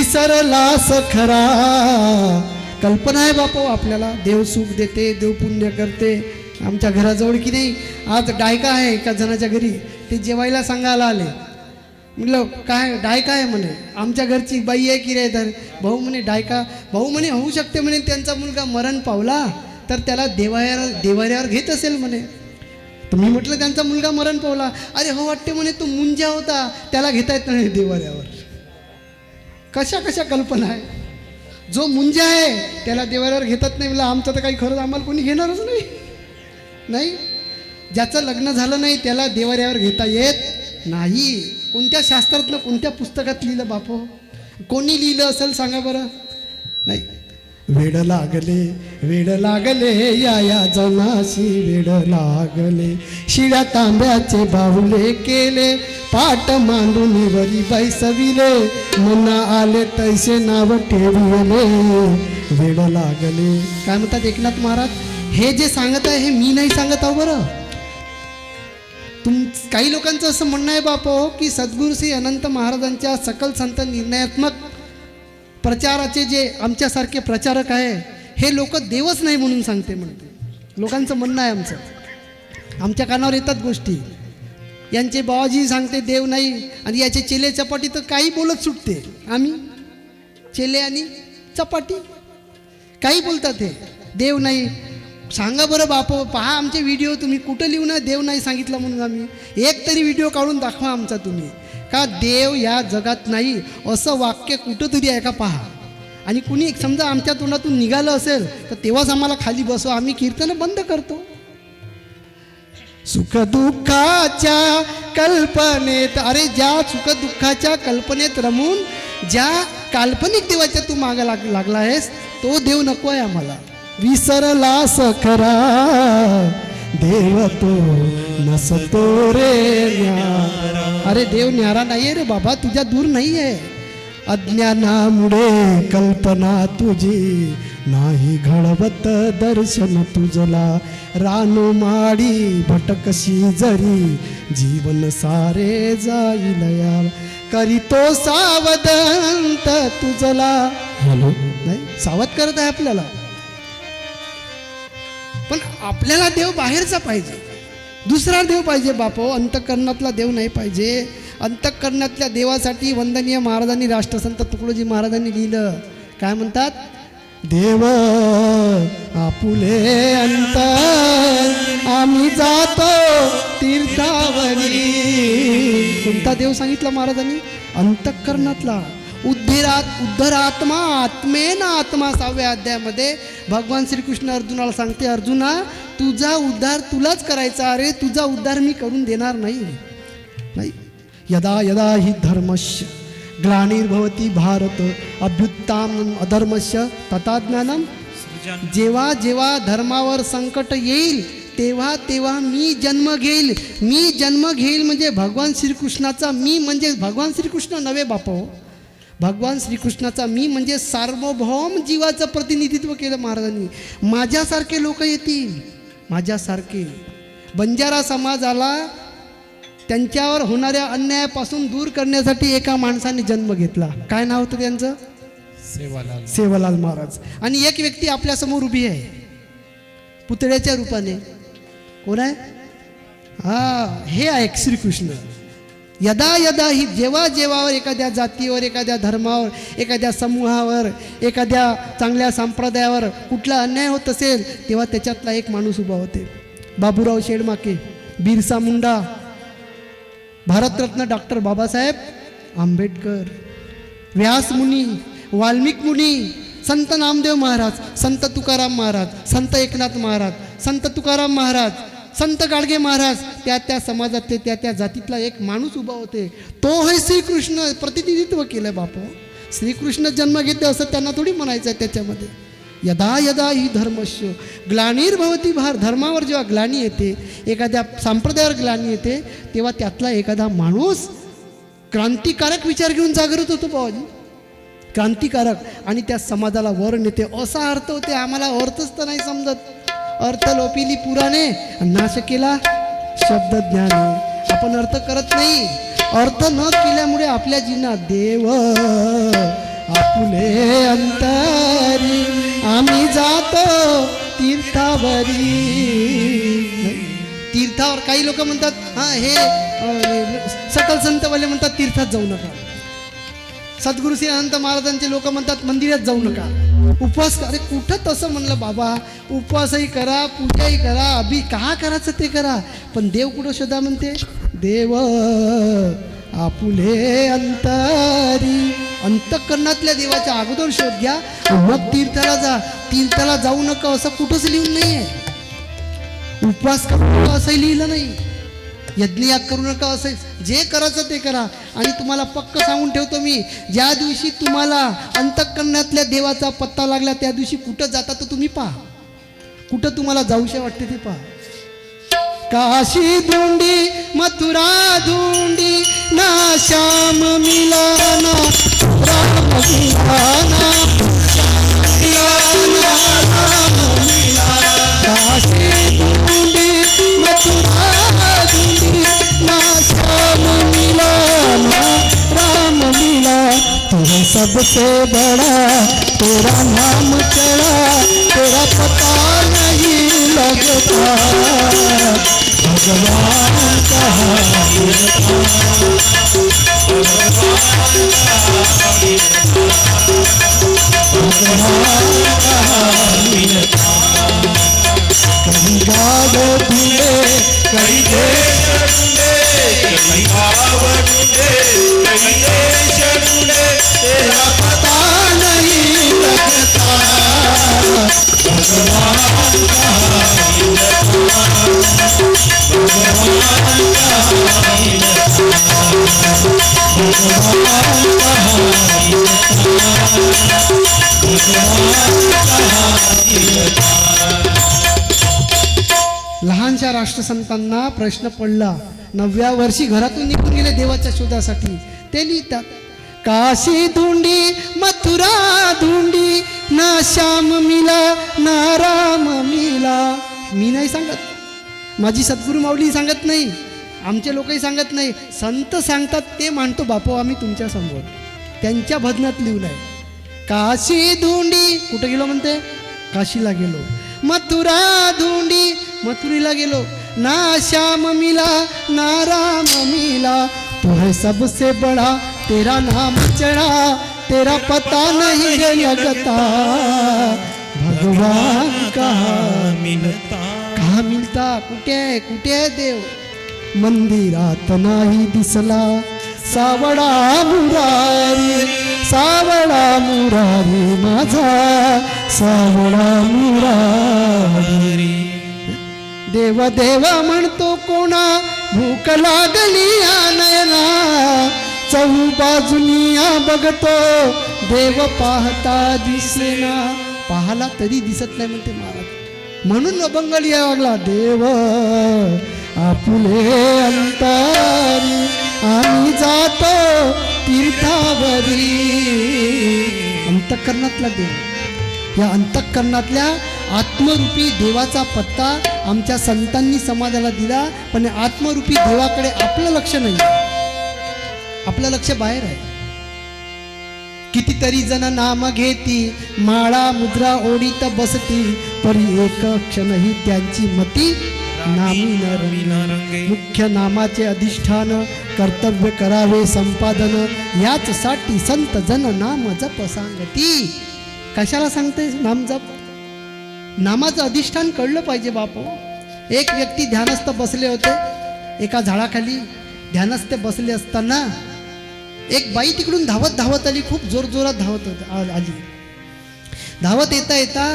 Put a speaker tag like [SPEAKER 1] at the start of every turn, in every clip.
[SPEAKER 1] विसरलास खरा. कल्पना आहे बापू आपल्याला, देव सुख देते, देव पुण्य करते. आमच्या घराजवळ की नाही आज डायका आहे एका जणाच्या घरी, ते जेवायला सांगायला आले. म्हटलं काय डायका आहे म्हणे, आमच्या घरची बाई आहे की रे. तर भाऊ म्हणे डायका, भाऊ म्हणे होऊ शकते म्हणे त्यांचा मुलगा मरण पावला तर त्याला देवाऱ्यावर घेत असेल म्हणे. तर मी म्हटलं त्यांचा मुलगा मरण पावला, अरे हो वाटते म्हणे तो मुंजा होता त्याला घेता येत नाही देवाऱ्यावर. कशा कशा कल्पना आहे. जो मुंजा आहे त्याला देवाऱ्यावर घेतात नाही. मला आमचं तर काही खरंच आम्हाला कोणी घेणारच नाही. ज्याचं लग्न झालं नाही त्याला देवाऱ्यावर घेता येत नाही. कोणत्या शास्त्रातलं कोणत्या पुस्तकात लिहिलं बापू, कोणी लिहिलं असेल सांगा बरं. नाही. वेड लागले या जनाशी वेड लागले, शिळ्या तांब्याचे बाहुले केले, पाट मांडून वरी बैसविले, मना आले तैसे नाव ठेविले, वेड लागले. काय म्हणतात एकनाथ महाराज, हे जे सांगत आहे हे मी नाही सांगत आहो बरं. काही लोकांचं असं म्हणणं आहे बापो की सद्गुरू श्री अनंत महाराजांच्या सकल संत निर्णयात्मक प्रचाराचे जे आमच्यासारखे प्रचारक आहे हे लोक देवच नाही म्हणून सांगते म्हणते. लोकांचं म्हणणं आहे आमचं. आमच्या कानावर येतात गोष्टी, यांचे बाबाजी सांगते देव नाही आणि याचे चेले चपाटी तर काही बोलत सुटते. आम्ही चेले आणि चपाटी काही बोलतात, हे देव नाही. सांगा बरं बापो, पहा आमचे व्हिडिओ, तुम्ही कुठं लिहू ना देव नाही सांगितलं म्हणून. आम्ही एक तरी व्हिडिओ काढून दाखवा आमचा तुम्ही, का देव या जगात नाही असं वाक्य कुठंतरी आहे का पहा. आणि कुणी समजा आमच्या तोंडातून निघालं असेल तर तेव्हाच आम्हाला खाली बसवा, आम्ही कीर्तन बंद करतो. सुखदुःखाच्या कल्पनेत, अरे ज्या सुखदुःखाच्या कल्पनेत रमून ज्या काल्पनिक देवाच्या तू मागा लागला आहेस तो देव नको आहे आम्हाला. विसरलास खरा देव तो नसतो रे न्यारा. अरे देव न्यारा नाही आहे रे बाबा, तुझ्या दूर नाही आहे. अज्ञानामुळे कल्पना तुझी नाही घडवत दर्शन तुझला, रानो माडी भटकशी जरी जीवन सारे जाईल यार, करीतो सावधांत तुझला. हॅलो नाही सावध करत आहे आपल्याला, पण आपल्याला देव बाहेरचा पाहिजे, दुसरा देव पाहिजे बापो. अंतःकरणातला देव नाही पाहिजे. अंतःकरणातल्या देवासाठी वंदनीय महाराजांनी राष्ट्रसंत तुकडोजी महाराजांनी लिहिलं, काय म्हणतात, देव आपुले अंतर आम्ही जातो तीर्थावरी. कोणता देव सांगितला महाराजांनी? अंतःकरणातला. उद्धरात्मा आत्मेन आत्मा 6व्या अध्यायामध्ये भगवान श्रीकृष्ण अर्जुनाला सांगते, अर्जुना तुझा उद्धार तुलाच करायचा, अरे तुझा उद्धार मी करून देणार नाही. यदा यदा हि धर्मस्य ग्लानिर्भवति भारत अभ्युत्थानम् अधर्मस्य तथा ज्ञानम्. जेव्हा जेव्हा धर्मावर संकट येईल तेव्हा तेव्हा मी जन्म घेईल म्हणजे भगवान श्रीकृष्णाचा मी म्हणजे भगवान श्रीकृष्ण नव्हे बापो. भगवान श्रीकृष्णाचा मी म्हणजे सार्वभौम जीवाचं प्रतिनिधित्व केलं महाराजांनी. माझ्यासारखे लोक येतील, माझ्यासारखे. बंजारा समाजाला त्यांच्यावर होणाऱ्या अन्यायापासून दूर करण्यासाठी एका माणसाने जन्म घेतला. काय नाव होतं त्यांचं? सेवालाल महाराज. आणि एक व्यक्ती आपल्यासमोर उभी आहे पुतळ्याच्या रूपाने. कोण आहे? हे आहे श्रीकृष्ण. यदा यदा ही जेव्हा जेव्हा एखाद्या जातीवर, एखाद्या धर्मावर, एखाद्या समूहावर, एखाद्या चांगल्या संप्रदायावर कुठला अन्याय होत असेल तेव्हा त्याच्यातला एक माणूस उभा होते. बाबूराव शेडमाके, बिरसा मुंडा, भारतरत्न डॉक्टर बाबासाहेब आंबेडकर, व्यास मुनी, वाल्मिक मुनी, संत नामदेव महाराज, संत तुकाराम महाराज, संत एकनाथ महाराज, संत तुकाराम महाराज, संत गाडगे महाराज, त्या समाजातले त्या जातीतला एक माणूस उभा होते. तो हे श्रीकृष्ण प्रतिनिधित्व केलं बापू. श्रीकृष्ण जन्म घेते असं त्यांना थोडी म्हणायचं आहे त्याच्यामध्ये. यदा यदा ही धर्मस्य ग्लानिर्भवति भार. धर्मावर जेव्हा ग्लानी येते, एखाद्या संप्रदायावर ग्लानी येते तेव्हा त्यातला एखादा माणूस क्रांतिकारक विचार घेऊन जागृत होतो बाबाजी, क्रांतिकारक, आणि त्या समाजाला वर नेते असा अर्थ होते. आम्हाला अर्थच तर नाही समजत. अर्थ लोपिली पुराणे नाश केला शब्द ज्ञाने. आपण अर्थ करत नाही. अर्थ न केल्यामुळे आपल्या जीवनात देव आपुले अंतरी आम्ही जातो तीर्थावरी. तीर्थावर काही लोक म्हणतात हा हे सकल संतवाले म्हणतात तीर्थात जाऊ नका. सद्गुरु श्री अनंत महाराजांचे लोक म्हणतात मंदिरात जाऊ नका. उपवास अरे कुठं तसं म्हणलं बाबा. उपवासही करा, पूजाही करा, अभि का करायचं ते करा, पण देव कुठं शोधा म्हणते. देव आपुले अंतरी, अंतःकरणातल्या देवाच्या अगोदर शोध घ्या, मग तीर्थाला जा. तीर्थाला जाऊ नका असं कुठंच लिहून नाही आहे. उपवास करू नका असंही लिहिलं नाही. यज्ञयाग करू नका असं. जे करायचं ते करा. आणि तुम्हाला पक्क सांगून ठेवतो मी, ज्या दिवशी तुम्हाला अंतःकरणातल्या देवाचा पत्ता लागला त्या दिवशी कुठं जाता तर तुम्ही पहा. कुठं तुम्हाला जाऊशे वाटते ते पहा. काशी धुंडी मथुरा धुंडी ना श्याम मिलाना राम मिलाना काशी धुंडी मथुरा धुंडी ना श्याम मिलाना राम मिला. तेरा सबसे बड़ा तेरा नाम चढ़ा तेरा पता नहीं लगता. भगवान कहाँ मिलता, भगवान कहाँ मिलता. कहीं गाँव ढूंढे कहीं देश ढूंढे कहीं भाव ढूंढे कहीं देश ढूंढे तेरा पता नहीं लगता. भगवान कहाँ मिलता, लहानशा राष्ट्रसंतांना प्रश्न पडला. 9व्या वर्षी घरातून निघून गेले देवाच्या शोधासाठी. ते लिहितात काशी धुंडी मथुरा धुंडी ना श्याम मिला ना राम मिला. मी नाही सांगत, माझी सद्गुरू माऊली सांगत नाही, आमचे लोकही सांगत नाही, संत सांगतात ते मानतो बापू आम्ही तुमच्या समोर. त्यांच्या भजनात लिहून आहे. काशी धुंडी कुठं गेलो म्हणते, काशीला गेलो. मथुरा धुंडी मथुरीला गेलो. ना श्याम मिला ना राम मिला. तू है सबसे बड़ा तेरा नाम चढ़ा तेरा पता नहीं लगता. भगवान कहाँ मिलता, कहाँ मिलता, कुठे आहे, कुठे आहे देव. मंदिरात नाही दिसला सावळा मुरारी सावळा मुरारी माझा सावळा मुरारी. देव देव म्हणतो कोणा भूक लागली नयना चहूबाजूनिया बघतो देव पाहता दिसेना. पाहाला तरी दिसत नाही म्हणते महाराज. म्हणून अभंग लिहावा लागला. देव आपुले अंतरी आम्ही जातो तीर्थावरी. अंतःकरणातला देव, या अंतःकरणातल्या आत्मरूपी देवाचा पत्ता आमच्या संतांनी समाजाला दिला. पण आत्मरूपी देवाकडे आपलं लक्ष नाही, आपलं लक्ष बाहेर आहे. कितीतरी जण नाम घेती माळा मुद्रा ओढीत बसती परी एक क्षणही त्यांची मती नामी न रंगे. मुख्य नामाचे अधिष्ठान कर्तव्य करावे संपादन याच साठी संत जन नाम जप सांगती. कशाला सांगते नाम जप. नामाचं अधिष्ठान कळलं पाहिजे बापू. एक व्यक्ती ध्यानस्थ बसले होते एका झाडाखाली. ध्यानस्थ बसले असताना एक बाई तिकडून धावत धावत आली. खूप जोरजोरात धावत आली. धावत येता येता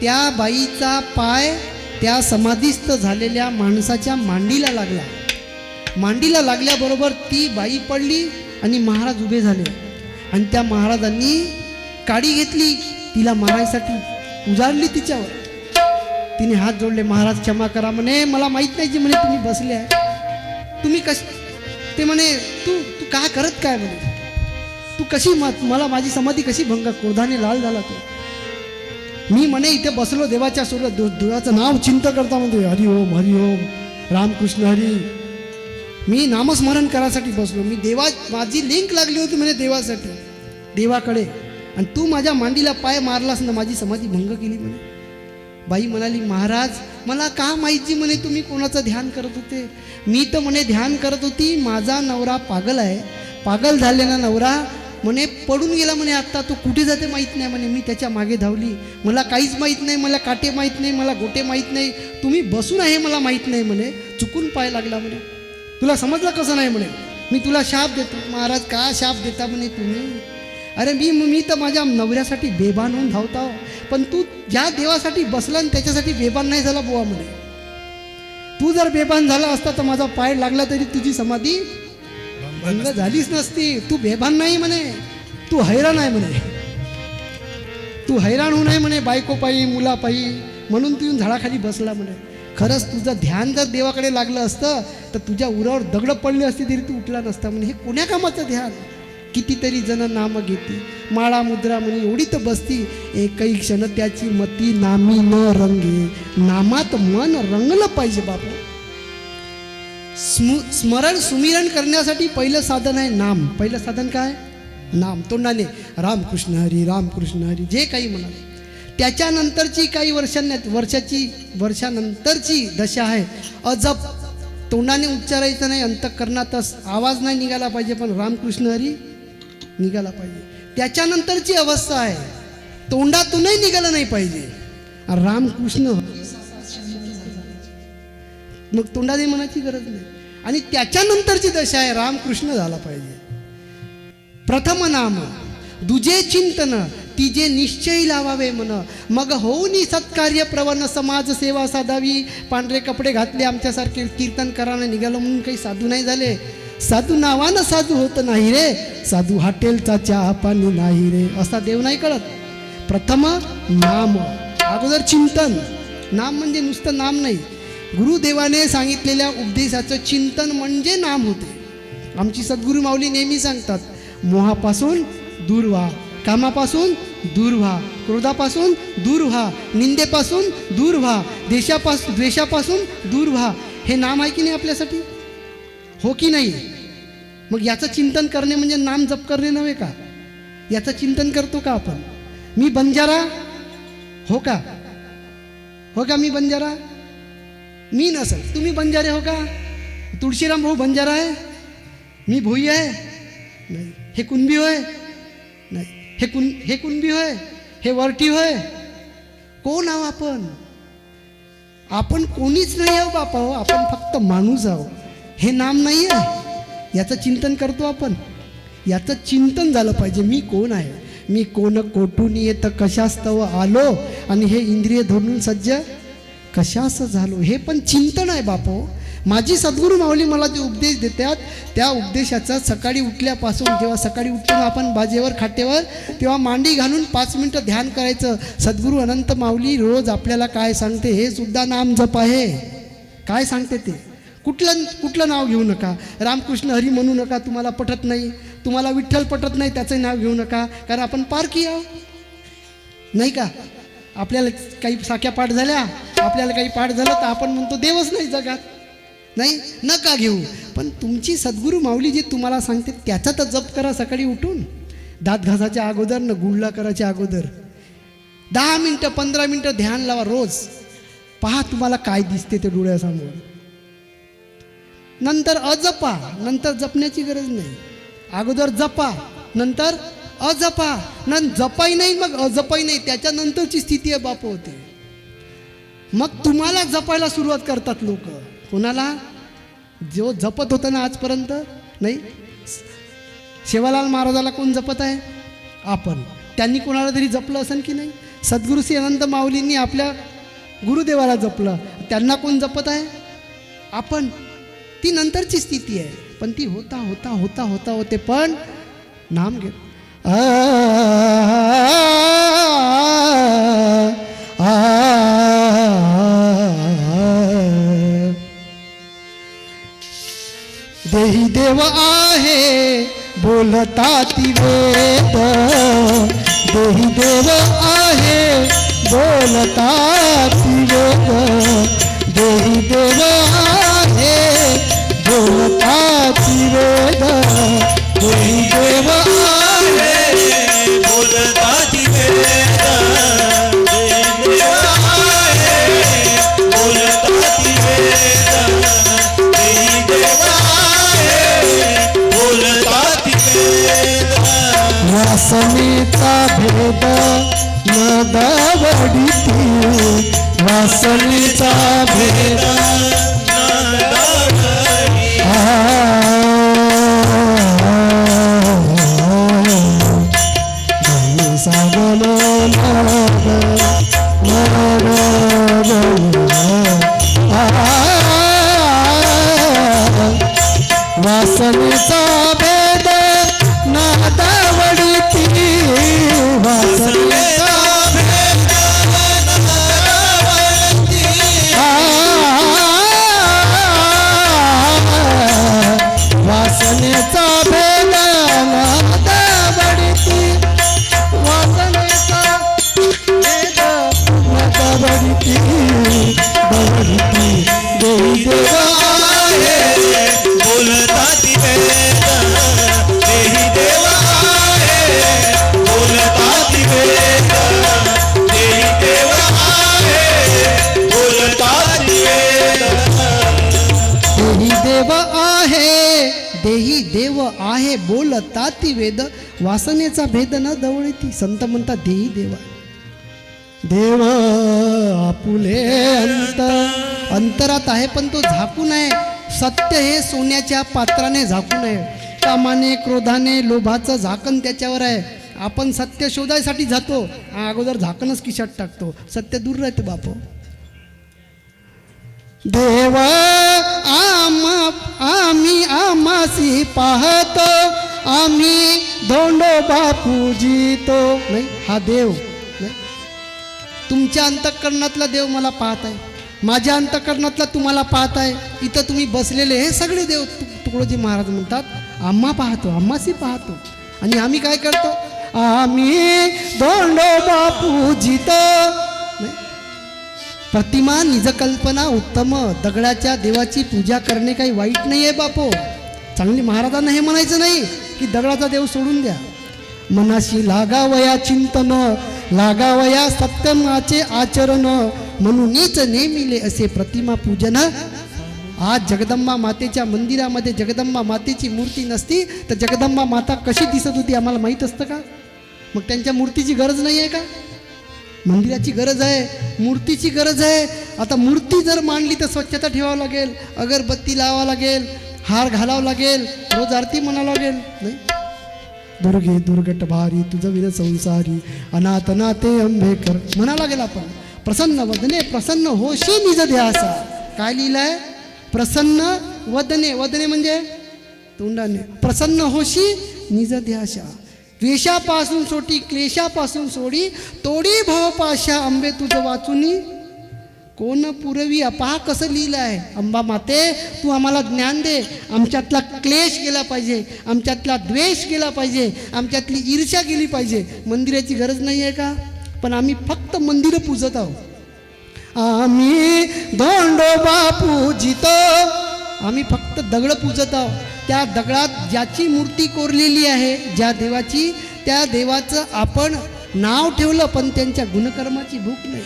[SPEAKER 1] त्या बाईचा पाय त्या समाधीस्थ झालेल्या माणसाच्या मांडीला लागला. मांडीला लागल्याबरोबर ती बाई पडली आणि महाराज उभे झाले. आणि त्या महाराजांनी काडी घेतली तिला मारायसाठी, उजाडली तिच्यावर. तिने हात जोडले, महाराज क्षमा करा म्हणे, मला माहीत नाही जी म्हणे तुम्ही बसले आहे, तुम्ही ते म्हणे तू तू काय करत काय म्हणे, तू कशी मला माझी समाधी कशी भंग. क्रोधाने लाल झाला तो. मी म्हणे इथे बसलो देवाच्या सोबत, देवाचं नाव चिंता करता म्हणते हरिओम हरिओम रामकृष्ण हरी. मी नामस्मरण करायसाठी बसलो. मी माझी लिंक लागली होती म्हणे देवासाठी, देवाकडे. आणि तू माझ्या मांडीला पाय मारलास ना माझी समाधी भंग केली म्हणे. बाई म्हणाली, महाराज मला का माहिती म्हणे तुम्ही कोणाचं ध्यान करत होते. मी तर म्हणे ध्यान करत होती, माझा नवरा पागल आहे, पागल झालेला नवरा म्हणे पडून गेला म्हणे, आत्ता तो कुठे जाते माहीत नाही म्हणे. मी त्याच्या मागे धावली, मला काहीच माहीत नाही, मला काटे माहीत नाही, मला गोटे माहीत नाही, तुम्ही बसून आहे मला माहीत नाही म्हणे, चुकून पाय लागला म्हणे. तुला समजलं कसं नाही म्हणे, मी तुला शाप देतो. महाराज का शाप देता म्हणे तुम्ही. अरे मी तर माझ्या नवऱ्यासाठी बेभान होऊन धावता, पण तू ज्या देवासाठी बसला आणि त्याच्यासाठी बेभान नाही झाला बुवा म्हणे. तू जर बेभान झाला असता तर माझा पाय लागला तरी तुझी समाधी भंग झालीच नसती. तू बेभान नाही म्हणे, तू हैराण आहे म्हणे, तू हैराण होऊ नये म्हणे बायकोपायी मुलापायी, म्हणून तू येऊन झाडाखाली बसला म्हणे. खरंच तुझं ध्यान जर देवाकडे लागलं असतं तर तुझ्या उरावर दगड पडले असते तरी तू उठला नसता म्हणे. हे कोण्या कामाचं ध्यान. कितीतरी जण नाम घेती, माळा मुद्रा म्हणे एवढी तर बसती, एकही क्षण त्याची मती नामी न रंगे. नामात मन रंगलं पाहिजे बापू. स्मरण सुमिरण करण्यासाठी पहिलं साधन आहे नाम. पहिलं साधन काय? नाम. तोंडाने रामकृष्ण हरी रामकृष्ण हरी जे काही म्हणाल. त्याच्यानंतरची काही वर्षानंतरची दशा आहे अजप. तोंडाने उच्चारायचं नाही, अंतःकरणातच आवाज नाही निघाला पाहिजे, पण रामकृष्ण हरी निघाला पाहिजे. त्याच्यानंतरची अवस्था आहे तोंडातूनही निघालं नाही पाहिजे रामकृष्ण, मग तोंडाने म्हणायची गरज नाही. आणि त्याच्यानंतरची दशा आहे रामकृष्ण झाला पाहिजे. प्रथम नाम दुजे चिंतन तिजे निश्चय लावावे मन, मग होऊनी सत्कार्य प्रवण समाज सेवा साधावी. पांढरे कपडे घातले आमच्यासारखे कीर्तन करायला निघालो म्हणून काही साधू नाही झाले. साधू नावानं साधू होत नाही रे, साधू हॉटेलचा चहा पाणी नाही रे, असा देव नाही कळत. प्रथम नाम, अगोदर चिंतन. नाम म्हणजे नुसतं नाम नाही, गुरुदेवाने सांगितलेल्या उपदेशाचं चिंतन म्हणजे नाम होते. आमची सद्गुरू माऊली नेहमी सांगतात, मोहापासून दूर व्हा, कामापासून दूर व्हा, क्रोधापासून दूर व्हा, निंदेपासून दूर व्हा, द्वेषापासून दूर व्हा. हे नाम आहे की नाही आपल्यासाठी, हो की नाही. मग याचं चिंतन करणे म्हणजे नाम जप करणे नव्हे का. याचं चिंतन करतो का आपण. मी बंजारा हो का, हो का, मी बंजारा, मी नसल तुम्ही बंजारे हो का. तुळशीराम भाऊ बंजारा आहे, मी भोई आहे नाही. हे कुणबी होय नाही, हे कुणबी होय, हे वरटी होय. कोण आहो आपण. आपण कोणीच नाही आहो बापा हो, आपण फक्त माणूस आहो. हे नाम नाही आहे, याचं चिंतन करतो आपण. याचं चिंतन झालं पाहिजे, मी कोण आहे, मी कोण कोठून येत कशास्तव आलो, आणि हे इंद्रिय धरून सज्ज कशास झालो. हे पण चिंतन आहे बापो. माझी सद्गुरू माऊली मला जे उपदेश देतात त्या उपदेशाचा सकाळी उठल्यापासून, जेव्हा सकाळी उठतो आपण बाजेवर खाटेवर, तेव्हा मांडी घालून 5 मिनटं ध्यान करायचं. सद्गुरू अनंत माऊली रोज आपल्याला काय सांगते हे सुद्धा नाम जप आहे. काय सांगते ते, कुठलं नाव घेऊ नका, रामकृष्ण हरी म्हणू नका, तुम्हाला पटत नाही, तुम्हाला विठ्ठल पटत नाही त्याचं नाव घेऊ नका, कारण आपण पारखी आहो नाही का. आपल्याला काही साख्या पाठ झाल्या, आपल्याला काही पाठ झालं तर आपण म्हणतो देवच नाही जगात, नाही नका घेऊ. पण तुमची सद्गुरू माऊली जे तुम्हाला सांगते त्याचा तर जप करा. सकाळी उठून दात घासाच्या अगोदर न गुळला करायच्या अगोदर 10 मिनटं 15 मिनटं ध्यान लावा रोज. पहा तुम्हाला काय दिसते ते डोळ्यासमोर. नंतर अजपा, नंतर जपण्याची गरज नाही. अगोदर जपा, नंतर अजपा, जपाई नाही मग अजपाई नाही, त्याच्यानंतरची स्थिती आहे बाप होते. मग तुम्हाला जपायला सुरुवात करतात लोक. कोणाला, जो जपत होता ना आजपर्यंत नाही. सेवालाल महाराजाला कोण जपत आहे, आपण. त्यांनी कोणाला तरी जपलं असेल की नाही. सद्गुरू श्री अनंत माऊलींनी आपल्या गुरुदेवाला जपलं, त्यांना कोण जपत आहे, आपण. ती नंतरची स्थिती आहे, पण ती होता होता होता होता होते. पण नाम घे. देही देव आहे बोलता ती वेद, देही देव आहे बोलता ती वेद, देही देव आहे बोलता ती वेद, देही देव आहे बोलता नादावडीती वासनेचा भेद सागलो वासनेचा भेद नादावडीती वासनेचा भेद वासनेचा भेद नादावडीती वासनेचा भेद नादावडीती दवडीती देई देवा
[SPEAKER 2] बोलता ती वेद देही देवा आहे बोलता ती वेद देही देवा आहे बोलता ती वेद
[SPEAKER 1] देही देव आहे देही देव आहे बोलता ती वेद वासनेचा भेद न दवळीती संत म्हणतात देही देवा देव आपुले अंतरात आहे पण तो झाकून आहे सत्य हे सोन्याच्या पात्राने झाकून आहे कामाने क्रोधाने लोभाचं झाकण त्याच्यावर आहे आपण सत्य शोधायसाठी जातो अगोदर झाकणच खिशात टाकतो सत्य दूर राहते बाप देव आम्ही आमासी पाहतो आम्ही धोंडोबा पूजितो नाही हा देव नाही तुमच्या अंतःकरणातला देव मला पाहत आहे माझ्या अंतःकरणातला तुम्हाला पाहत आहे इथं तुम्ही बसलेले हे सगळे देव तुकडोजी महाराज म्हणतात आम्हा पाहतो आम्हासी पाहतो आणि आम्ही काय करतो आम्ही धोंडोबा पूजितो प्रतिमा निजकल्पना उत्तम दगडाच्या देवाची पूजा करणे काही वाईट नाही आहे बापो चांगली महाराजांना हे म्हणायचं नाही की दगडाचा देव सोडून द्या मनाशी लागावया चिंतन लागावया सत्यमाचे आचरण म्हणूनच नेमिले असे प्रतिमा पूजन आज जगदंबा मातेच्या मंदिरामध्ये जगदंबा मातेची मूर्ती नसती तर जगदंबा माता कशी दिसत होती आम्हाला माहीत असतं का मग त्यांच्या मूर्तीची गरज नाही आहे का मंदिराची गरज आहे मूर्तीची गरज आहे आता मूर्ती जर मांडली तर स्वच्छता ठेवावं लागेल अगरबत्ती लावावं लागेल हार घालावं लागेल रोज आरती म्हणावं लागेल नाही दुर्गे दुर्गट भारी तुझं विन संसारी अनाथ नाते अंबेकर म्हणा लागेल आपण प्रसन्न वदने प्रसन्न होशी निज ध्यासा काय लिहिलंय प्रसन्न वदने वदने म्हणजे तोंडाने प्रसन्न होशी निज ध्यासा द्वेषापासून सोटी क्लेशापासून सोडी तोडी भवपाशा अंबे तुझं वाचुनी कोण पुरवी पहा कसं लिहिलं आहे अंबा माते तू आम्हाला ज्ञान दे आमच्यातला क्लेश गेला पाहिजे आमच्यातला द्वेष गेला पाहिजे आमच्यातली ईर्ष्या गेली पाहिजे मंदिराची गरज नाही आहे का पण आम्ही फक्त मंदिरं पूजत आहोत आम्ही धोंडोबा पूजितो आम्ही फक्त दगड पूजत आहोत त्या दगडात ज्याची मूर्ती कोरलेली आहे ज्या देवाची त्या देवाचं आपण नाव ठेवलं पण त्यांच्या गुणकर्माची भूक नाही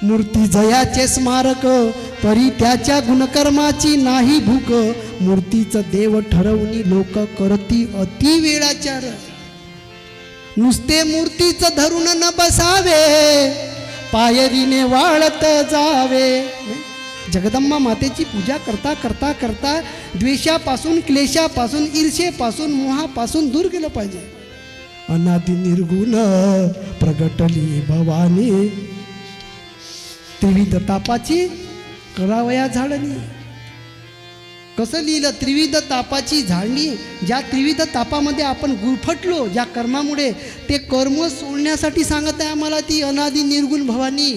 [SPEAKER 1] मूर्ती जयाचे स्मारक परी त्याच्या गुणकर्माची नाही भूक मूर्तीचं देव ठरवणी लोक करती अति वेळाचार नुसते मूर्तीचं धरून न बसावे पायरीने वाळत जावे जगदंबा मातेची पूजा करता करता करता द्वेषापासून क्लेशापासून ईर्षेपासून मोहापासून दूर गेलं पाहिजे अनादि निर्गुण प्रगटली भवानी त्रिविध तापाची करावया झाडणी कसं लिहिलं त्रिविध तापाची झाडणी ज्या त्रिविध तापामध्ये आपण गुरफटलो ज्या कर्मामुळे ते कर्म सोडण्यासाठी सांगत आहे आम्हाला ती अनादि निर्गुण भवानी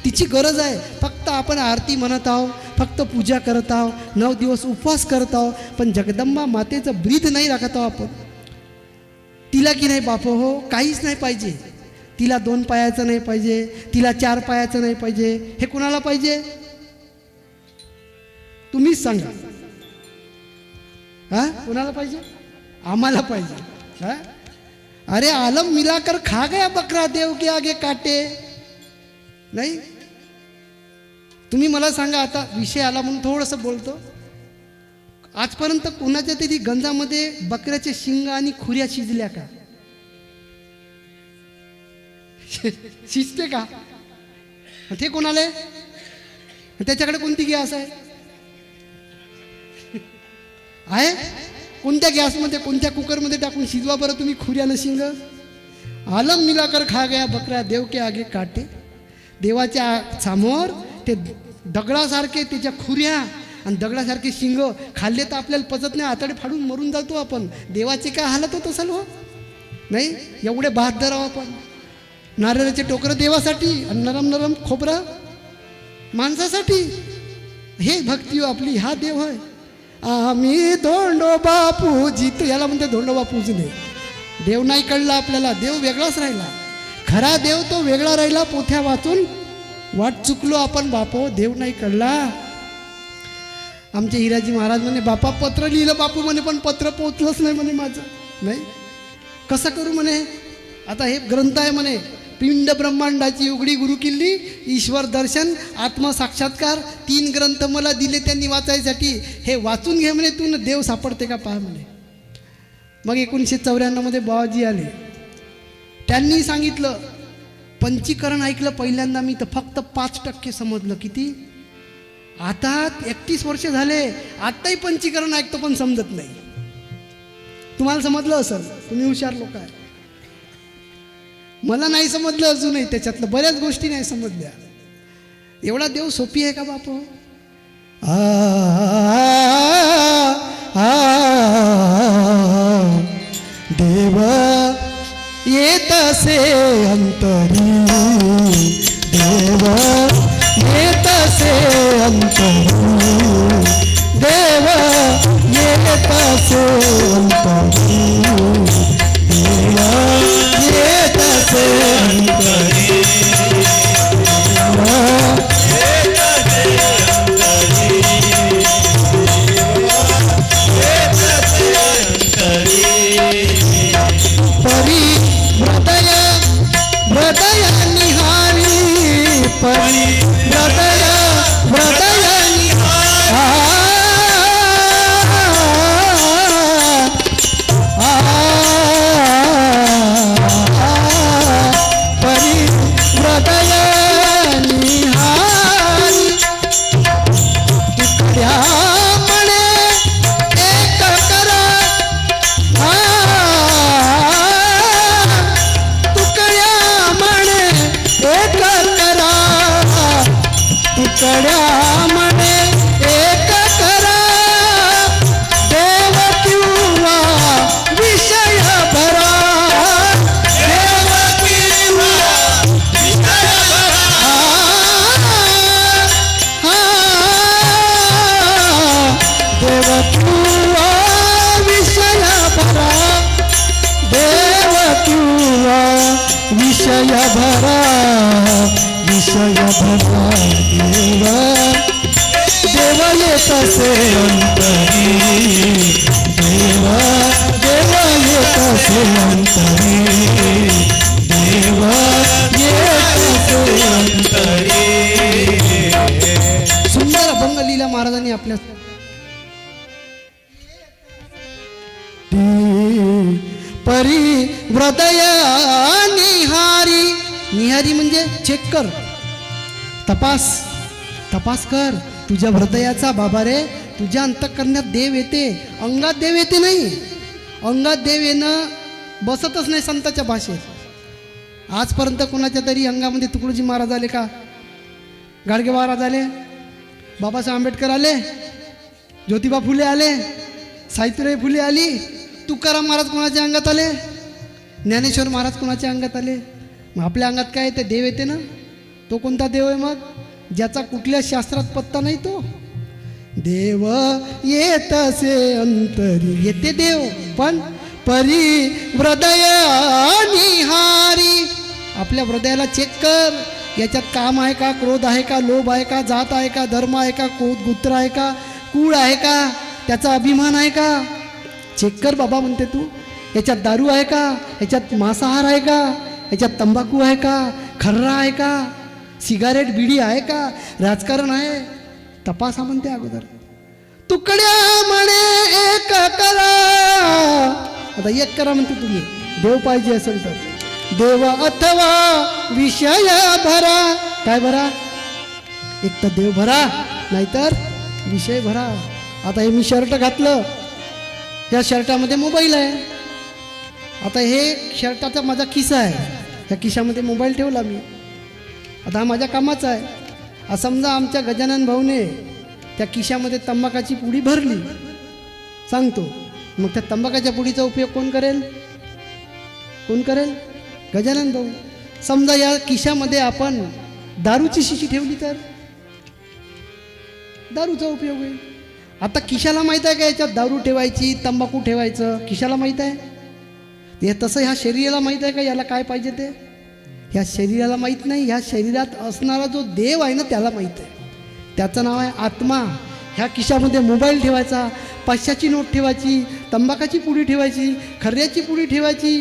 [SPEAKER 1] तिची गरज आहे फक्त आपण आरती म्हणत आहोत फक्त पूजा करत आहोत 9 दिवस उपवास करत आहोत पण जगदंबा मातेचं ब्रीद नाही राखत आहोत आपण तिला की नाही बाप हो काहीच नाही पाहिजे तिला 2 पायाचं नाही पाहिजे तिला 4 पायाचं नाही पाहिजे हे कुणाला पाहिजे तुम्हीच सांगा हा कुणाला पाहिजे आम्हाला पाहिजे हा अरे आलम मिलाकर खा गया बकरा देव के आगे काटे नाही तुम्ही मला सांगा आता विषय आला म्हणून थोडंसं बोलतो आजपर्यंत कोणाच्या तरी गंजामध्ये बकऱ्याचे शिंग आणि खुऱ्या शिजल्या का शिजते का? ते कोणाला आहे? त्याच्याकडे कोणती गॅस आहे? आहे कोणत्या गॅसमध्ये कोणत्या कुकरमध्ये टाकून शिजवा बरं तुम्ही खुऱ्यानं शिंग. आलम मिलाकर खा गया बकरा देव के आगे काटे. देवाच्या समोर ते दगडासारखे त्याच्या खुऱ्या आणि दगडासारखे शिंग खाल्ले तर आपल्याला पचत नाही, आतडे फाडून मरून जातो आपण. देवाची काय हालत होत असेल हो? नाही एवढे बहादर आहो आपण. नारळाचे टोकरं देवासाठी आणि नरम नरम खोबरं माणसासाठी. हे भक्ती हो आपली, हा देव आहे. आम्ही धोंडो बापूजी, तर याला म्हणते धोंडो बापूजी नाही. देव नाही कळला आपल्याला, देव वेगळाच राहिला. खरा देव तो वेगळा राहिला. पोथ्या वाचून वाट चुकलो आपण बापो, देव नाही कळला. आमचे हिराजी महाराज म्हणे बापा पत्र लिहिलं बापू म्हणे, पण पत्र पोचलंच नाही म्हणे माझं. नाही कसं करू म्हणे, आता हे ग्रंथ आहे म्हणे, पिंड ब्रह्मांडाची उघडी गुरु किल्ली, ईश्वर दर्शन, आत्मसाक्षात्कार, 3 ग्रंथ मला दिले त्यांनी वाचायसाठी. हे वाचून घे म्हणे तू, देव सापडते का पहा म्हणे. मग 1994 मध्ये बाबाजी आले, त्यांनी सांगितलं. पंचीकरण ऐकलं पहिल्यांदा मी तर फक्त 5% समजलं. किती? आता 31 वर्ष झाले, आत्ताही पंचीकरण ऐकतो पण समजत नाही. तुम्हाला समजलं असेल, तुम्ही हुशार लोक आहे. मला नाही समजलं अजूनही, त्याच्यातलं बऱ्याच गोष्टी नाही समजल्या. एवढा देव सोपी आहे का बापू? देव येतसे अंतरी, देव येतसे अंतरी, देव येतसे अंतरी, देव येतसे अंतरी, परी हृदय हृदय निहारी, परी हृदय हृदय निहारी, परी हृदय निहारी. तुकड्या म्हणे एक करा, तुकड्या म्हणे एक करा, तुकड्या म्हणे एक करा, देव किंवा विषय भरा, देव किंवा विषय भरा, देव किंवा विषय भरा, देव किंवा विषय भरा, विषय भरा, देव देव येतसे अंतरी, देव देव येतसे अंतरी, देव येतसे अंतरी. सुंदर अभंग लीला महाराजांनी आपल्या. परी हृदय निहारी, निहारी म्हणजे चेक कर, तपास, तपास कर तुझ्या हृदयाचा बाबा रे. तुझ्या अंतःकरणात देव येते, अंगात देव येते नाही. अंगात देव येणं बसतच नाही संतांच्या भाषेत. आजपर्यंत कोणाच्या तरी अंगामध्ये तुकडोजी महाराज आले का? गाडगे महाराज आले, बाबासाहेब आंबेडकर आले, ज्योतिबा फुले आले, सावित्रीबाई फुले आली. तुकाराम महाराज कोणाच्या अंगात आले? ज्ञानेश्वर महाराज कोणाच्या अंगात आले? मग आपल्या अंगात काय येते? देव येते ना. तो कोणता देव आहे मग? ज्याचा कुठल्या शास्त्रात पत्ता नाही तो देव. येतसे अंतरी, येते देव, पण परी हृदय निहारी. आपल्या हृदयाला चेक कर, याच्यात काम आहे का, क्रोध आहे का, लोभ आहे का, जात आहे का, धर्म आहे का, गोत्र आहे का, कुळ आहे का, त्याचा अभिमान आहे का, चेक कर बाबा म्हणते तू. याच्यात दारू आहे का, याच्यात मांसाहार आहे का, याच्यात तंबाखू आहे का, खर्रा आहे का, सिगारेट बिडी आहे का, राजकारण आहे, तपासा म्हणते अगोदर. तुकड्या म्हणे एक करा, आता एक करा म्हणते तुम्ही, देव पाहिजे असेल तर. देव अथवा विषय भरा. काय भरा? एक तर देव भरा, नाहीतर विषय भरा. आता हे मी शर्ट घातलं, या शर्टामध्ये मोबाईल आहे. आता हे शर्टाचा माझा खिसा आहे, त्या खिशामध्ये मोबाईल ठेवला मी. आता हा माझ्या कामाचा आहे. समजा आमच्या गजानन भाऊने त्या खिशामध्ये तंबाखाची पुडी भरली, सांगतो, मग त्या तंबाखाच्या पुडीचा उपयोग कोण करेल? कोण करेल? गजानन भाऊ. समजा या खिशामध्ये आपण दारूची शिशी ठेवली तर दारूचा उपयोग होईल. आता खिशाला माहीत आहे का याच्यात दारू ठेवायची, तंबाखू ठेवायचं? खिशाला माहीत आहे. हे तसं ह्या शरीराला माहीत आहे का याला काय पाहिजे ते? ह्या शरीराला माहीत नाही. ह्या शरीरात असणारा जो देव आहे ना त्याला माहीत आहे. त्याचं नाव आहे आत्मा. ह्या खिशामध्ये मोबाईल ठेवायचा, 500ची नोट ठेवायची, तंबाखाची पुडी ठेवायची, खर्याची पुडी ठेवायची,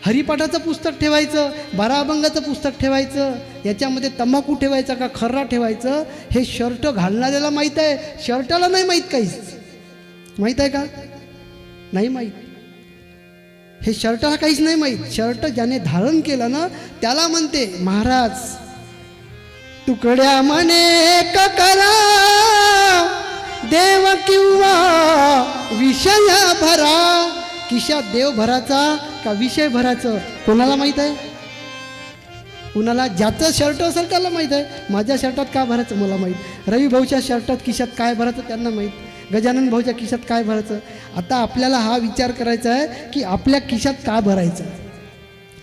[SPEAKER 1] हरिपाठाचं पुस्तक ठेवायचं, 12 अभंगाचं पुस्तक ठेवायचं, याच्यामध्ये तंबाखू ठेवायचा का खर्रा ठेवायचं हे शर्ट घालणाऱ्याला माहीत आहे. शर्टाला नाही माहीत काहीच. माहीत आहे का? नाही माहीत. हे शर्टाला काहीच नाही माहीत. शर्ट ज्याने धारण केलं ना त्याला म्हणते महाराज तुकड्या म्हणे करा देव किंवा विषय भरा. खिशात देव भराचा का विषय भराचं कोणाला माहीत आहे? कुणाला? ज्याचं शर्ट असेल त्याला माहीत आहे. माझ्या शर्टात काय भरायचं मला माहीत. रवी भाऊच्या शर्टात खिशात काय भरायचं त्यांना माहीत. गजानन भाऊच्या खिशात काय भरायचं. आता आपल्याला हा विचार करायचा आहे की आपल्या खिशात काय भरायचं.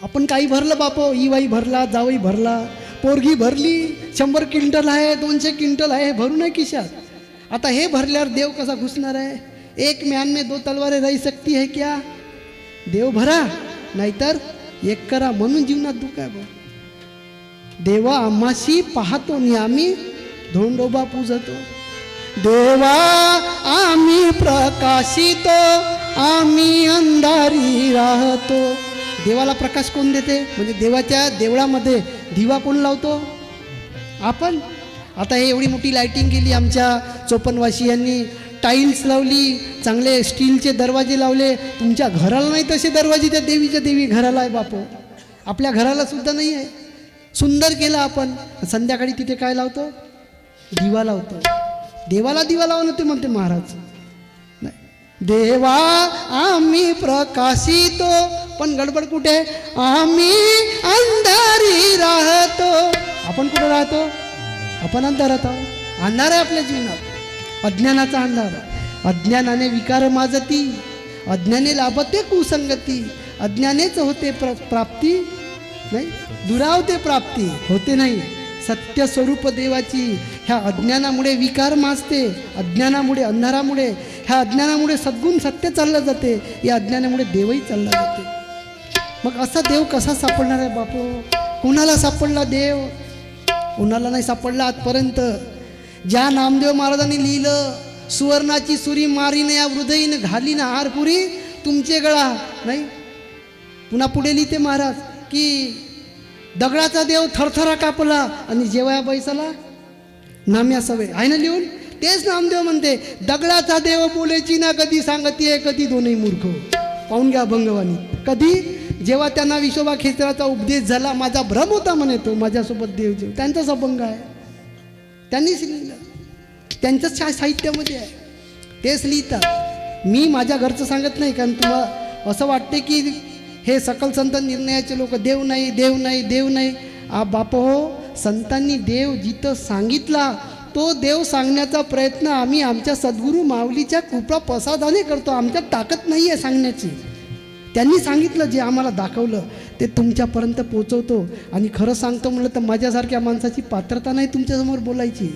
[SPEAKER 1] आपण काही भरलं बापो, इवाई भरला, जावई भरला, पोरगी भरली, 100 क्विंटल आहे, 200 क्विंटल आहे, भरू नये खिशात. आता हे भरल्यावर देव कसा घुसणार आहे? एक म्यान में 2 तलवारें रही सकती है क्या? देव भरा, नाहीतर एक करा. म्हणून जीवनात दुःख आहे. देवा आम्हाशी पाहतो नि आम्ही धोंडोबा पूजतो. देवा आम्ही प्रकाशितो, आम्ही अंधारी राहतो. देवाला प्रकाश कोण देते? म्हणजे देवाच्या देवळामध्ये दिवा कोण लावतो? आपण. आता हे एवढी मोठी लाईटिंग केली आमच्या चोपनवासियांनी, टाईल्स लावली, चांगले स्टीलचे दरवाजे लावले. तुमच्या घराला नाही तसे दरवाजे त्या देवीच्या देवी घराला आहे बापू. आपल्या घराला सुद्धा नाही आहे. सुंदर केलं आपण. संध्याकाळी तिथे काय लावतो? दिवा लावतो. देवाला दिवा लावणं ते म्हणते महाराज. नाही, देवा आम्ही प्रकाशितो, पण गडबड कुठे? आम्ही अंधारी राहतो. आपण कुठे राहतो? आपण अंधारात आहोत. अंधार आहे आपल्या जीवनात, अज्ञानाचा अंधार. अज्ञानाने विकार माजती, अज्ञाने लाभते कुसंगती, अज्ञानेच होते प्राप्ती, नाही दुरावते प्राप्ती होते नाही. सत्य स्वरूप देवाची ह्या अज्ञानामुळे विकार माजते, अज्ञानामुळे अंधारामुळे, ह्या अज्ञानामुळे सद्गुण सत्य चाललं जाते, या अज्ञानामुळे देवही चालला जाते. मग असा देव कसा सापडणार आहे बापू? कुणाला सापडला देव? कुणाला नाही सापडला आजपर्यंत. ज्या नामदेव महाराजांनी लिहिलं, सुवर्णाची सुरी मारीन या हृदयीन घालीन हारपुरी तुमचे गळा, नाही. पुन्हा पुढे लिहिते महाराज की दगडाचा देव थरथरा कापला आणि जेवाया बैसाला नाम्या सवय आहे ना लिहून. तेच नामदेव म्हणते दगडाचा देव बोलायची ना कधी सांगतीये, कधी दोन्ही मूर्ख. पाहून घ्या भंगवानी. कधी? जेव्हा त्यांना विशोबा खेचराचा उपदेश झाला, माझा भ्रम होता म्हणे तो, माझ्यासोबत देवजीव. त्यांचाच अभंग आहे, त्यांनीच लिहिलं, त्यांच्याच साहित्यामध्ये आहे, तेच लिहितात. मी माझ्या घरचं सांगत नाही, कारण तुम्हाला असं वाटते की हे सकल संत निर्णयाचे लोक देव नाही, देव नाही, देव नाही. बाप हो, संतांनी देव जिथं सांगितला तो देव सांगण्याचा प्रयत्न आम्ही आमच्या सद्गुरू माऊलीच्या कृपा प्रसादाने करतो. आमच्यात ताकद नाही आहे सांगण्याची. त्यांनी सांगितलं, जे आम्हाला दाखवलं ते तुमच्यापर्यंत पोचवतो. आणि खरं सांगतो म्हणलं तर माझ्यासारख्या माणसाची पात्रता नाही तुमच्यासमोर बोलायची.